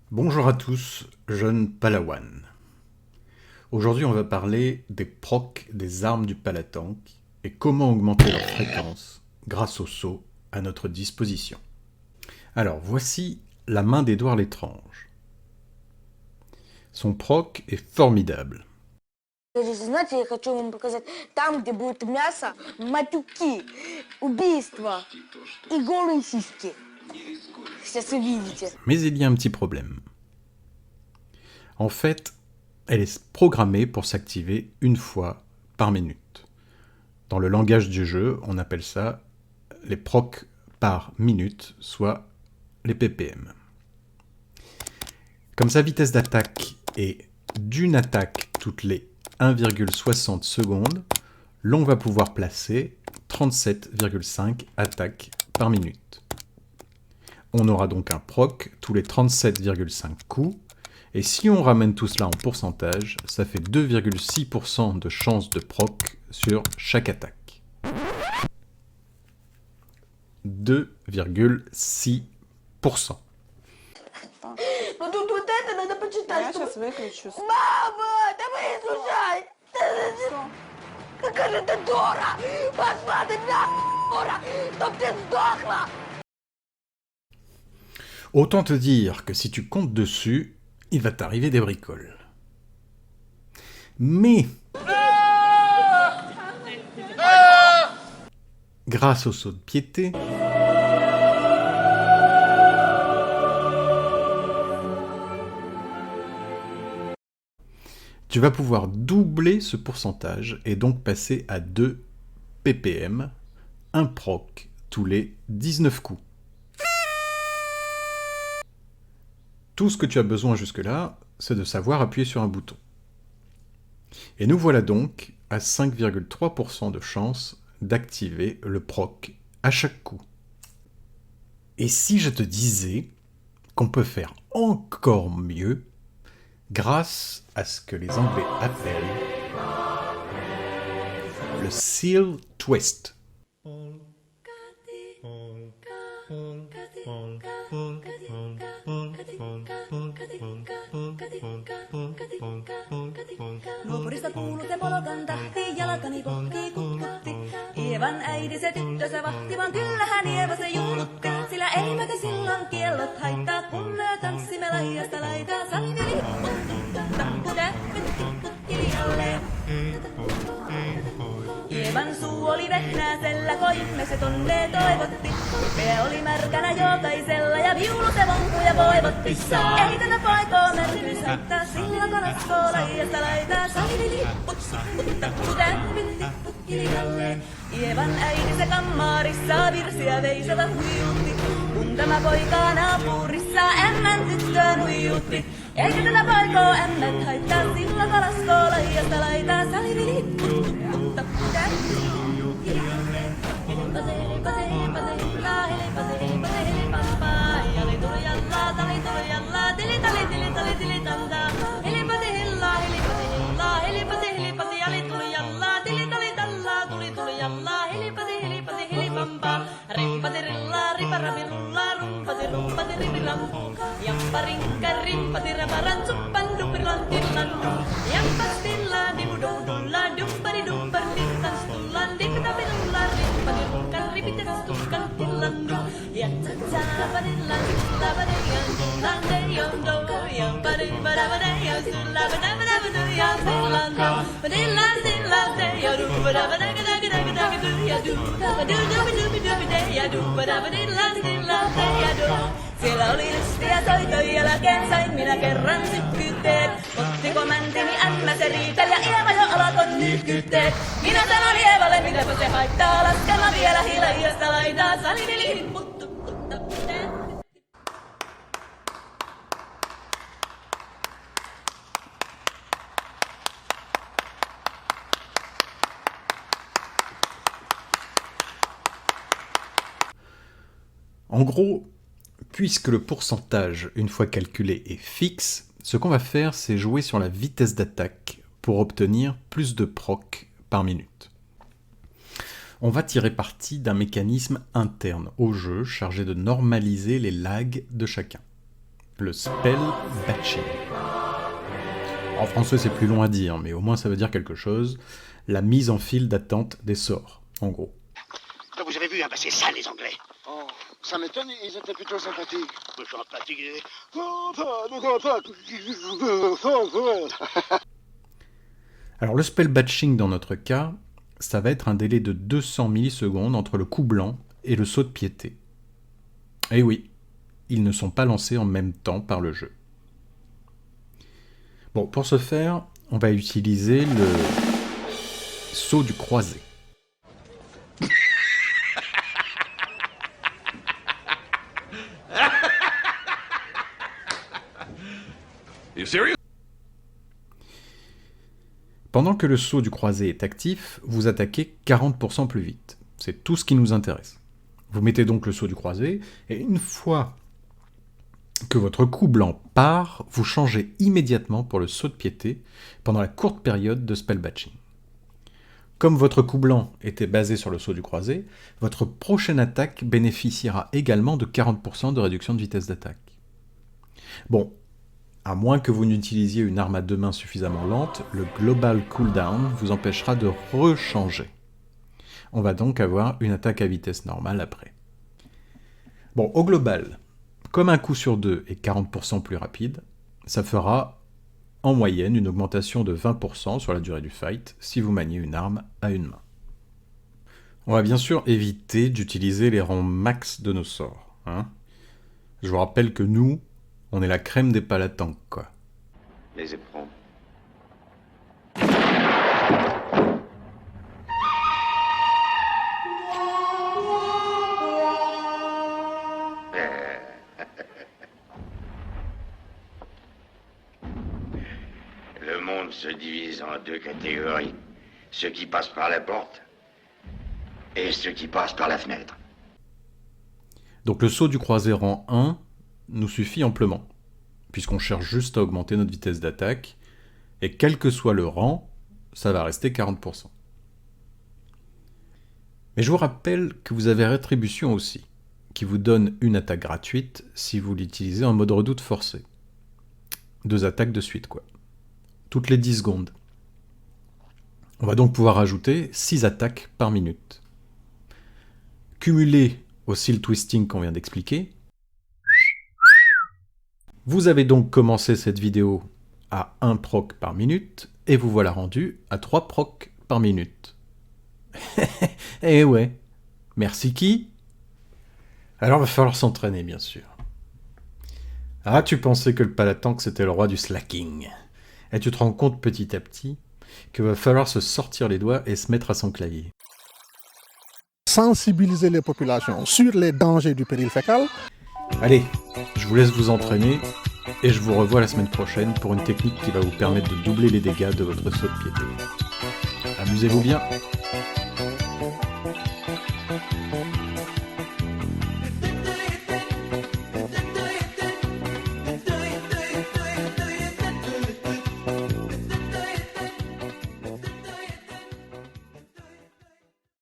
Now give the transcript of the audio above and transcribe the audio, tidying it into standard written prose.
Bonjour à tous, jeunes Palawan. Aujourd'hui, on va parler des procs des armes du Palatank et comment augmenter leur fréquence grâce au saut à notre disposition. Alors, voici la main d'Édouard l'étrange. Son proc est formidable. Знаете, я хочу вам показать, там, где будет мясо, матюки, убийства и голые сиськи. Сейчас увидите. Mais il y a un petit problème. En fait, elle est programmée pour s'activer une fois par minute. Dans le langage du jeu, on appelle ça les procs par minute, soit les ppm. Comme sa vitesse d'attaque est d'une attaque toutes les 1,60 secondes, l'on va pouvoir placer 37,5 attaques par minute. On aura donc un proc tous les 37,5 coups, et si on ramène tout cela en pourcentage, ça fait 2,6% de chance de proc sur chaque attaque. 2,6%. Ну тут вот это надо почитать. Я чтобы- сейчас выключу. Мама, да выслушай! Какая же ты дура! Пошла ты на дура! Чтоб ты сдохла! Autant te dire que si tu comptes dessus, il va t'arriver des bricoles. Mais, grâce au saut de piété, tu vas pouvoir doubler ce pourcentage et donc passer à 2 ppm, un proc tous les 19 coups. Tout ce que tu as besoin jusque-là, c'est de savoir appuyer sur un bouton. Et nous voilà donc à 5,3% de chance d'activer le proc à chaque coup. Et si je te disais qu'on peut faire encore mieux grâce à ce que les Anglais appellent le Seal Twist. Nuoporista kuuluu se polokan tahti, jalkani pohtii kutkutti. Ievan äiti se tyttönsä vahti, vaan kyllähän Ieva se juhlutti. Sillä eipä te silloin kiellot haittaa, kun me tanssimme laidasta laitaan. Saliveli tappu täppy tipputteli jälleen. Ievan suu oli vehnäisellä, koimme se tonne toivotti. Pää oli märkänä jokaisella ja viulu se vonkuja voivotti. Ei tätä paikoo märkyys haittaa, silloin kalaskoo laidasta laitaan. Saliveli tappu täppy tipputteli jälleen. Ievan äiti se kammarissa virsiä veisata huijutti. Kun tämä poika naapurissa ämmän tyttöön huijutti. Eikä tätä poikoo ämmät haittaa, silloin kalaskoo laidasta laitaa. Saliveli tappu täppy tipputteli jälleen. Siellä oli lystiä soitoja jälkeen sain minä kerran sykkytteet. Ottiko mäntini ämmä se riitel ja Ieva jo alkoi nytkytteet. Minä sanon Ievalle mitäpä se haittaa, laskella vielä hiljaista laitaa. Saliveli hipputtu. En gros, puisque le pourcentage, une fois calculé, est fixe, ce qu'on va faire, c'est jouer sur la vitesse d'attaque pour obtenir plus de proc par minute. On va tirer parti d'un mécanisme interne au jeu chargé de normaliser les lags de chacun. le spell batching. En français, c'est plus long à dire, mais au moins ça veut dire quelque chose. La mise en file d'attente des sorts, en gros. Vous avez vu, hein, c'est ça les Anglais. Oh, ça m'étonne, ils étaient plutôt sympathiques. Sympathiques. Alors le spell batching dans notre cas, ça va être un délai de 200 millisecondes entre le coup blanc et le saut de piété. Et oui, ils ne sont pas lancés en même temps par le jeu. Bon, pour ce faire, on va utiliser le saut du croisé. Pendant que le saut du croisé est actif, vous attaquez 40% plus vite. C'est tout ce qui nous intéresse. Vous mettez donc le saut du croisé, et une fois que votre coup blanc part, vous changez immédiatement pour le saut de piété pendant la courte période de spell batching. Comme votre coup blanc était basé sur le saut du croisé, votre prochaine attaque bénéficiera également de 40% de réduction de vitesse d'attaque. Bon, à moins que vous n'utilisiez une arme à deux mains suffisamment lente, le global cooldown vous empêchera de rechanger. On va donc avoir une attaque à vitesse normale après. Bon, au global, comme un coup sur deux est 40% plus rapide, ça fera en moyenne une augmentation de 20% sur la durée du fight si vous maniez une arme à une main. On va bien sûr éviter d'utiliser les rangs max de nos sorts. Je vous rappelle que nous, on est la crème des palatanques, quoi. Les éperons. Le monde se divise en deux catégories. Ceux qui passent par la porte et ceux qui passent par la fenêtre. Donc le saut du croisé rang 1 nous suffit amplement, puisqu'on cherche juste à augmenter notre vitesse d'attaque, et quel que soit le rang, ça va rester 40%. Mais je vous rappelle que vous avez rétribution aussi, qui vous donne une attaque gratuite si vous l'utilisez en mode redoute forcé. 2 attaques de suite, quoi. Toutes les 10 secondes. On va donc pouvoir ajouter 6 attaques par minute. Cumulées au seal twisting qu'on vient d'expliquer, vous avez donc commencé cette vidéo à 1 proc par minute, et vous voilà rendu à 3 procs par minute. Eh ouais, merci qui? Alors va falloir s'entraîner, bien sûr. Ah, tu pensais que le palatanque c'était le roi du slacking. Et tu te rends compte petit à petit qu'il va falloir se sortir les doigts et se mettre à son clavier. Sensibiliser les populations sur les dangers du péril fécal. Allez, je vous laisse vous entraîner, et je vous revois la semaine prochaine pour une technique qui va vous permettre de doubler les dégâts de votre saut de piété. Amusez-vous bien!